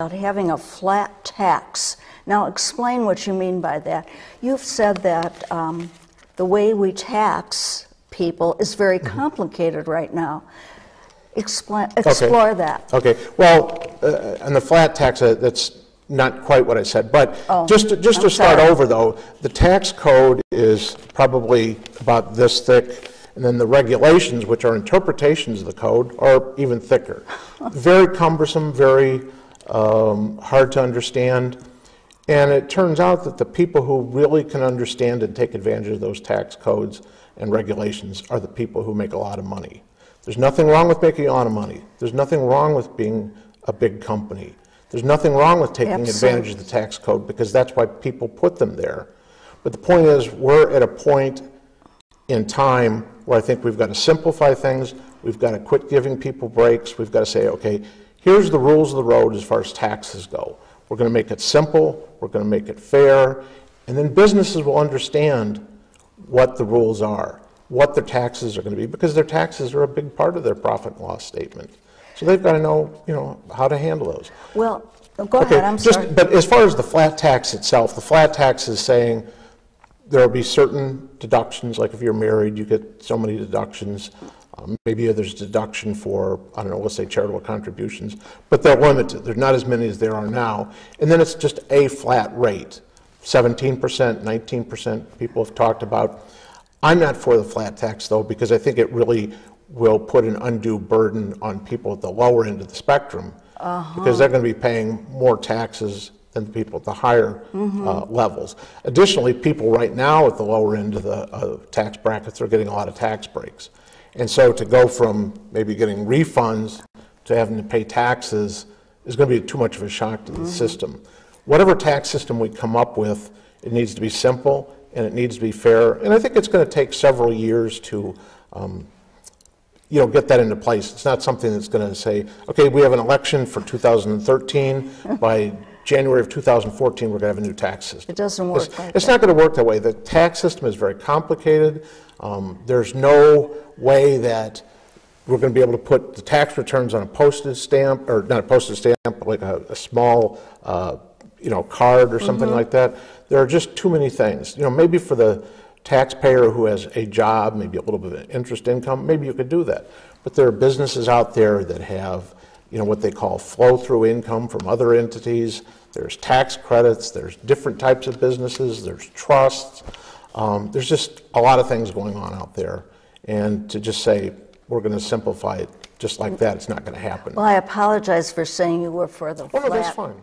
about having a flat tax. Now explain what you mean by that. You've said that the way we tax people is very complicated right now. Explore that. Okay. Well, on the flat tax, that's not quite what I said. But just to start over, though, the tax code is probably about this thick, and then the regulations, which are interpretations of the code, are even thicker. Very cumbersome, very hard to understand. And it turns out that the people who really can understand and take advantage of those tax codes and regulations are the people who make a lot of money. There's nothing wrong with making a lot of money. There's nothing wrong with being a big company. There's nothing wrong with taking advantage of the tax code, because that's why people put them there. But the point is, we're at a point in time where I think we've got to simplify things. We've got to quit giving people breaks. We've got to say, okay, here's the rules of the road as far as taxes go. We're going to make it simple. We're going to make it fair. And then businesses will understand what the rules are, what their taxes are going to be, because their taxes are a big part of their profit and loss statement. So they've got to know, how to handle those. Well, go ahead, I'm sorry. But as far as the flat tax itself, the flat tax is saying there will be certain deductions, like if you're married, you get so many deductions. Maybe there's deduction for, I don't know, let's say charitable contributions, but they're limited. There's not as many as there are now. And then it's just a flat rate, 17%, 19% people have talked about. I'm not for the flat tax, though, because I think it really will put an undue burden on people at the lower end of the spectrum, because they're going to be paying more taxes than the people at the higher levels. Additionally, people right now at the lower end of the tax brackets are getting a lot of tax breaks. And so to go from maybe getting refunds to having to pay taxes is going to be too much of a shock to the system. Whatever tax system we come up with, it needs to be simple and it needs to be fair. And I think it's going to take several years to get that into place. It's not something that's going to say, okay, we have an election for 2013. By January of 2014, we're going to have a new tax system. It doesn't work like that. It's not going to work that way. The tax system is very complicated. There's no way that we're going to be able to put the tax returns on a postage stamp, or not a postage stamp, but like a small, card or something like that. There are just too many things. Maybe for the taxpayer who has a job, maybe a little bit of interest income, maybe you could do that. But there are businesses out there that have, what they call flow-through income from other entities. There's tax credits. There's different types of businesses. There's trusts. There's just a lot of things going on out there. And to just say, we're going to simplify it just like that, it's not going to happen. Well, I apologize for saying you were for the flat. Oh, no, that's fine.